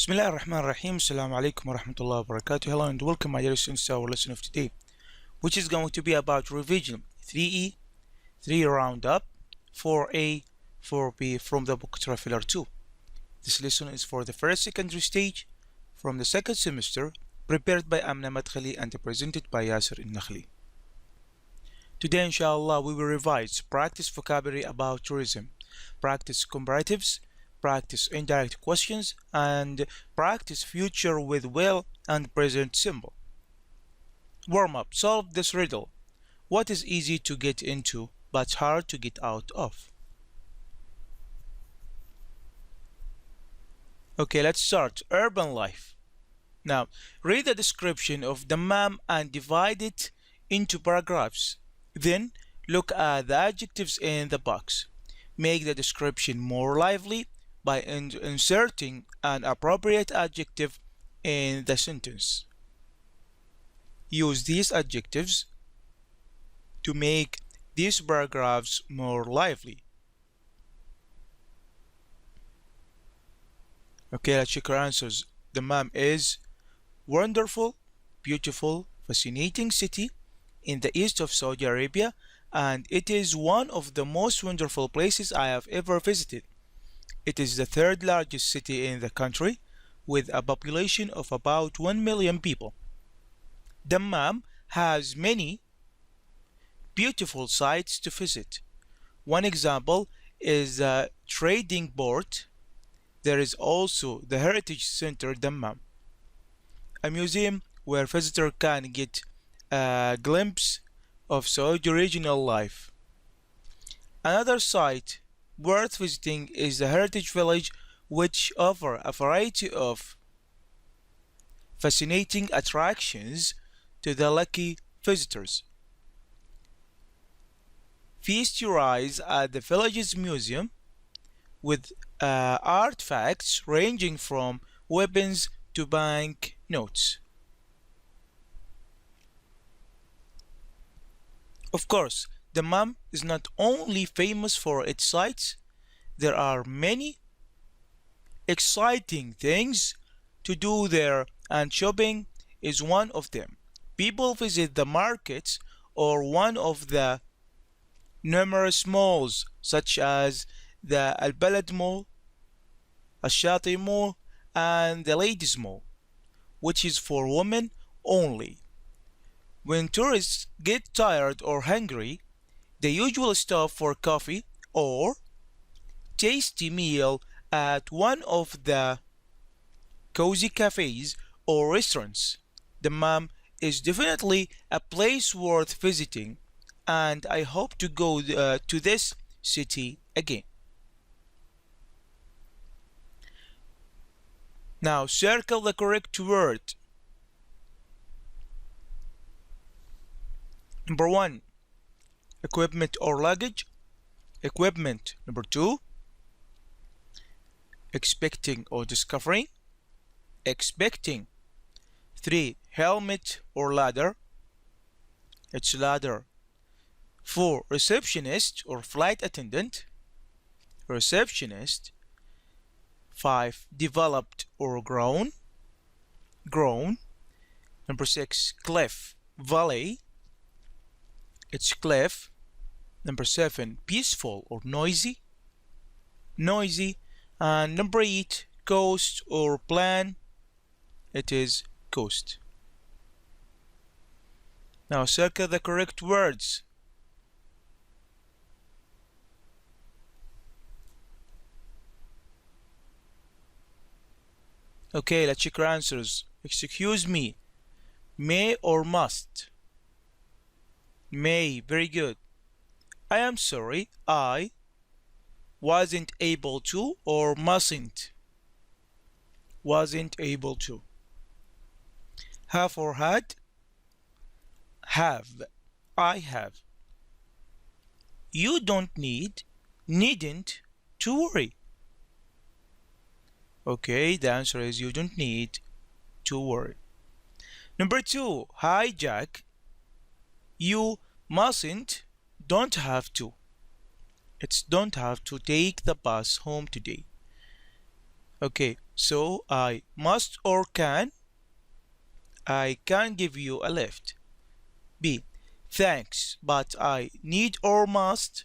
Bismillah ar-Rahman ar-Rahim. Assalamu alaikum wa rahmatullahi wa barakatuh. Hello and welcome, my dear students, to our lesson of today, which is going to be about revision 3E, 3 roundup, 4A, 4B from the book Traveler 2. This lesson is for the first secondary stage from the second semester, prepared by Amna Madkhali and presented by Yasser Al-Nakhli. Today, inshallah, we will revise practice vocabulary about tourism, practice comparatives, practice indirect questions, and practice future with will and present simple. Warm up. Solve this riddle. What is easy to get into but hard to get out of? Okay, let's start. Urban life. Now, read the description of Dammam and divide it into paragraphs. Then, look at the adjectives in the box. Make the description more lively by inserting an appropriate adjective in the sentence. Use these adjectives to make these paragraphs more lively. Okay, let's check our answers. Dammam is wonderful, beautiful, fascinating city in the east of Saudi Arabia, and it is one of the most wonderful places I have ever visited. It is the third largest city in the country, with a population of about 1 million people. Dammam has many beautiful sites to visit. One example is the trading port. There is also the Heritage Center Dammam, a museum where visitors can get a glimpse of Saudi regional life. Another site worth visiting is the Heritage Village, which offers a variety of fascinating attractions to the lucky visitors. Feast your eyes at the village's museum with artifacts ranging from weapons to bank notes. Of course, Dammam is not only famous for its sites, there are many exciting things to do there, and shopping is one of them. People visit the markets or one of the numerous malls such as the Al Balad Mall, Al Shati Mall, and the Ladies Mall, which is for women only. When tourists get tired or hungry, they usually stop for coffee or tasty meal at one of the cozy cafes or restaurants. Dammam is definitely a place worth visiting, and I hope to go to this city again. Now circle the correct word. Number 1, equipment or luggage. Equipment. Number 2, expecting or discovering. Expecting. 3, helmet or ladder. It's ladder. 4, receptionist or flight attendant. Receptionist. 5, developed or grown. Grown. Number 6, cliff, valley. It's cliff. Number 7, peaceful or noisy. Noisy. And number 8, coast or plain. It is coast. Now circle the correct words. Okay, let's check our answers. Excuse me. May or must? May. Very good. I am sorry. I wasn't able to or mustn't? Wasn't able to. Have or had? Have. I have. You don't need, needn't to worry. Okay, the answer is you don't need to worry. Number 2, hijack. You mustn't, don't have to. It's don't have to take the bus home today. Okay, So I must or can. I can give you a lift. B. Thanks, but I need or must.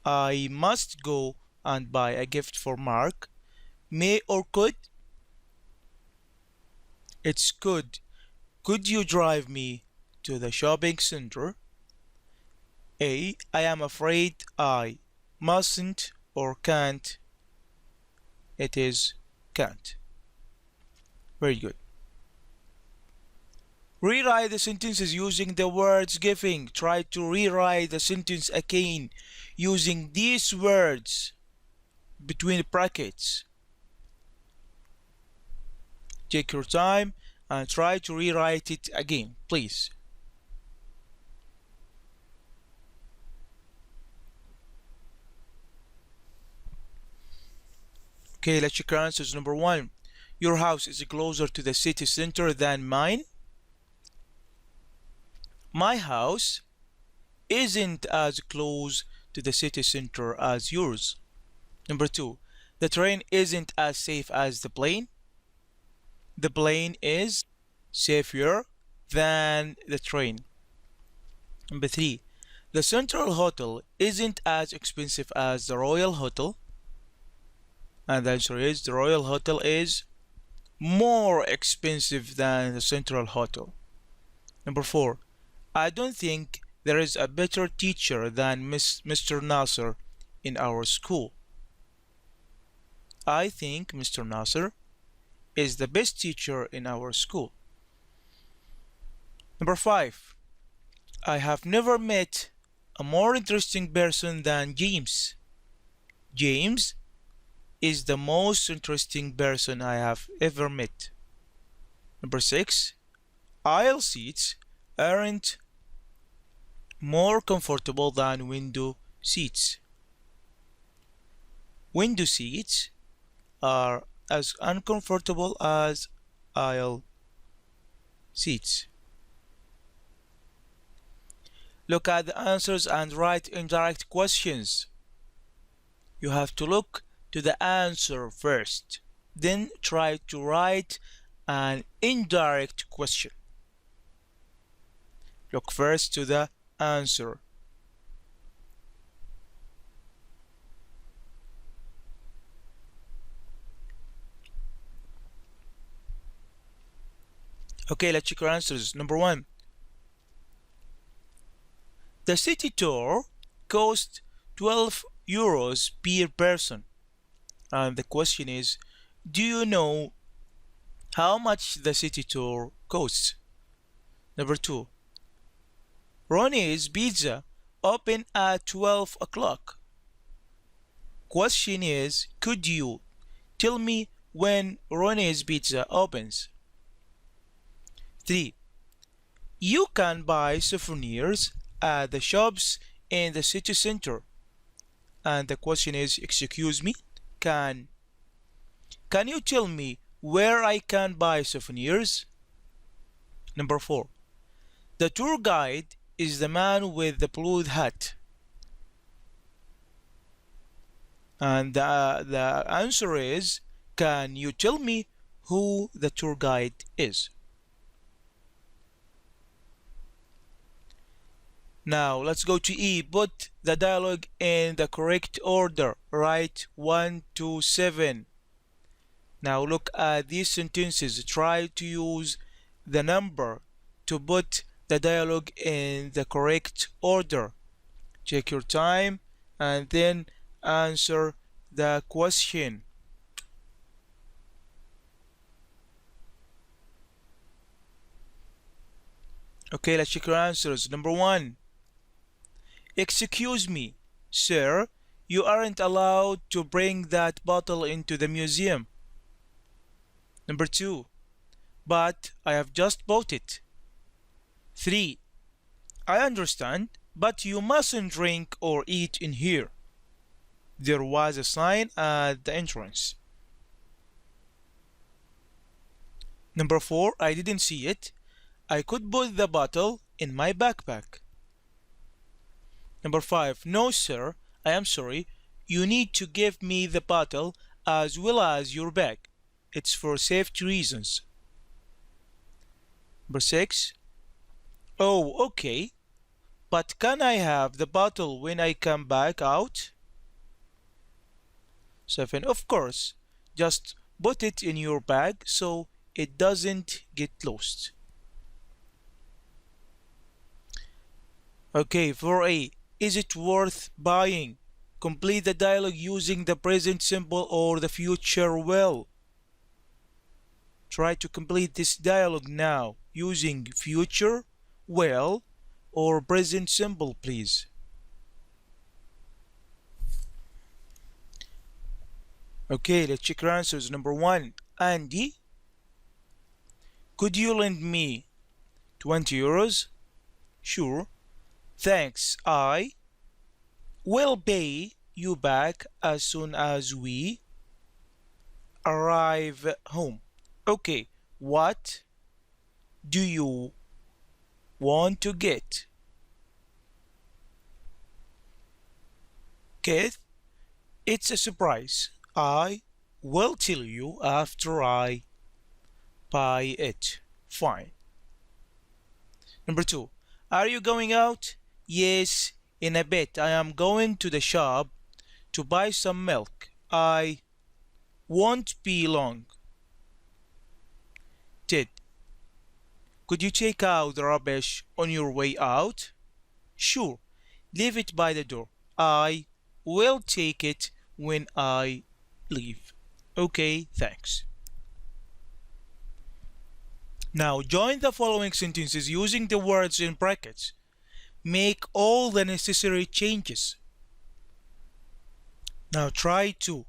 I must go and buy a gift for Mark. May or could. It's could. Could you drive me to the shopping center? A. I am afraid I mustn't or can't. It is can't. Very good. Rewrite the sentences using the words giving. Try to rewrite the sentence again using these words between brackets. Take your time and try to rewrite it again, please. Okay, let's check our answers. Number one, your house is closer to the city center than mine. My house isn't as close to the city center as yours. Number two, the train isn't as safe as the plane. The plane is safer than the train. Number three, the Central Hotel isn't as expensive as the Royal Hotel. And the answer is the Royal Hotel is more expensive than the Central Hotel. Number four, I don't think there is a better teacher than Mr. Nasser in our school. I think Mr. Nasser is the best teacher in our school. Number five, I have never met a more interesting person than James. James is the most interesting person I have ever met. Number six, aisle seats aren't more comfortable than window seats. Window seats are as uncomfortable as aisle seats. Look at the answers and write indirect questions. You have to look to the answer first, then try to write an indirect question. Look first to the answer. Okay, let's check our answers. Number one, the city tour cost 12 euros per person. And the question is, do you know how much the city tour costs? Number two, Ronnie's Pizza open at 12 o'clock. Question is, could you tell me when Ronnie's Pizza opens? 3. You can buy souvenirs at the shops in the city center. And the question is, excuse me, can you tell me where I can buy souvenirs? Number 4. The tour guide is the man with the blue hat. And the answer is, can you tell me who the tour guide is? Now let's go to E. Put the dialogue in the correct order. Write 1 to 7. Now look at these sentences. Try to use the number to put the dialogue in the correct order. Take your time and then answer the question. Okay, let's check your answers. Number 1. Excuse me, sir, you aren't allowed to bring that bottle into the museum. Number 2. But I have just bought it. 3. I understand, but you mustn't drink or eat in here. There was a sign at the entrance. Number 4. I didn't see it. I could put the bottle in my backpack. Number 5. No, sir, I am sorry. You need to give me the bottle as well as your bag. It's for safety reasons. Number 6. Oh, okay. But can I have the bottle when I come back out? 7. Of course. Just put it in your bag so it doesn't get lost. Okay, for A. Is it worth buying? Complete the dialogue using the present simple or the future will. Try to complete this dialogue now using future, will, or present simple, please. Okay, let's check your answers. Number 1, Andy, could you lend me 20 euros? Sure. Thanks, I will pay you back as soon as we arrive home. Okay, what do you want to get? Keith, it's a surprise. I will tell you after I buy it. Fine. Number 2, are you going out? Yes, in a bit. I am going to the shop to buy some milk. I won't be long. Ted, could you take out the rubbish on your way out? Sure. Leave it by the door. I will take it when I leave. Okay, thanks. Now join the following sentences using the words in brackets. Make all the necessary changes. Now try to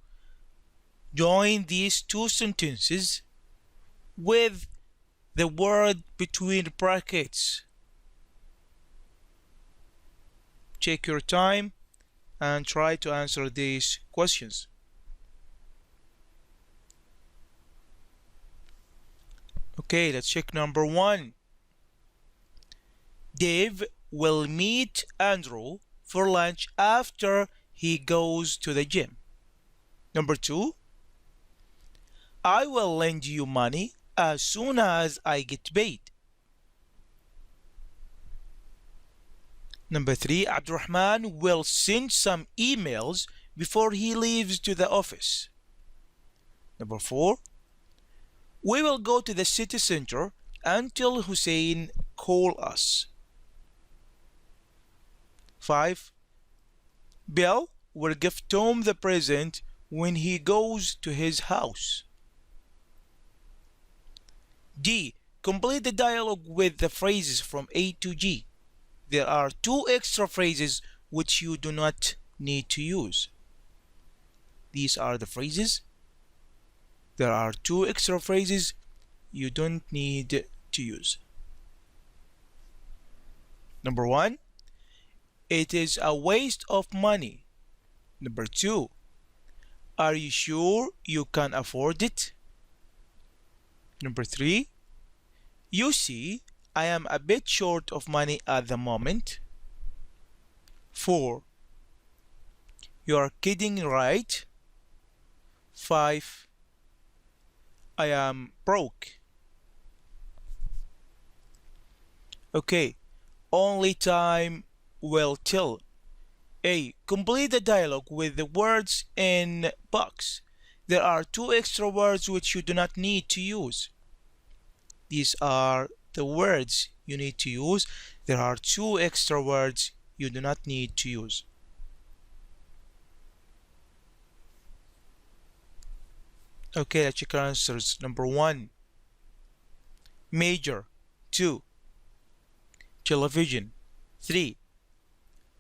join these two sentences with the word between brackets. Check your time and try to answer these questions. Okay, let's check number 1. Dave will meet Andrew for lunch after he goes to the gym. Number 2. I will lend you money as soon as I get paid. Number 3. Abdurrahman will send some emails before he leaves to the office. Number 4. We will go to the city center until Hussein calls us. 5. Bill will give Tom the present when he goes to his house. D. Complete the dialogue with the phrases from A to G. There are 2 extra phrases which you do not need to use. These are the phrases. There are 2 extra phrases you don't need to use. Number 1. It is a waste of money. Number 2. Are you sure you can afford it? Number 3. You see, I am a bit short of money at the moment. 4. You are kidding, right? 5. I am broke. Okay, only time will tell. A. Complete the dialogue with the words in box. There are 2 extra words which you do not need to use. These are the words you need to use. There are 2 extra words you do not need to use. Okay, let's check our answers. Number 1. Major. 2. Television. 3.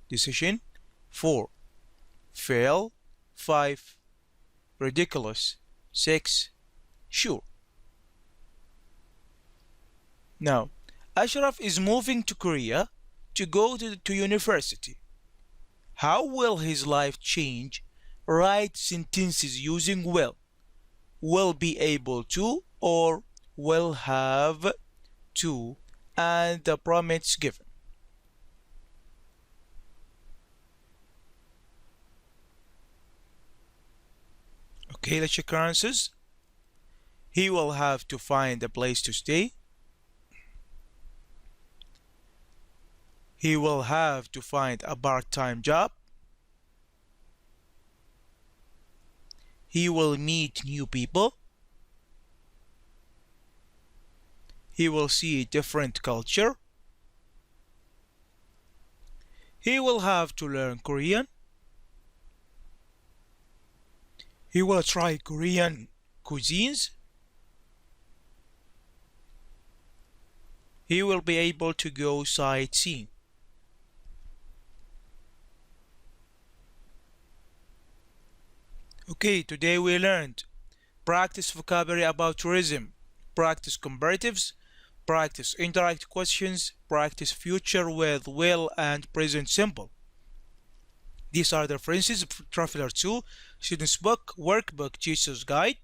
Decision. 4. Fail. 5. Ridiculous. 6. Sure. Now, Ashraf is moving to Korea to go to university. How will his life change? Write sentences using will be able to, or will have to, and the promise given. Okay, let's check our answers. He will have to find a place to stay. He will have to find a part-time job. He will meet new people. He will see a different culture. He will have to learn Korean. He will try Korean cuisines. He will be able to go sightseeing. Okay, today we learned practice vocabulary about tourism, practice comparatives, practice indirect questions, practice future with will and present simple. These are the references of Traveler 2, Student's Book, Workbook, Teacher's Guide.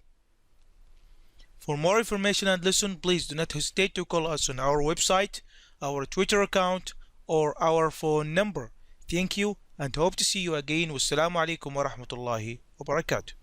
For more information and lesson, please do not hesitate to call us on our website, our Twitter account, or our phone number. Thank you and hope to see you again. Wassalamu alaikum wa rahmatullahi wa barakatuh.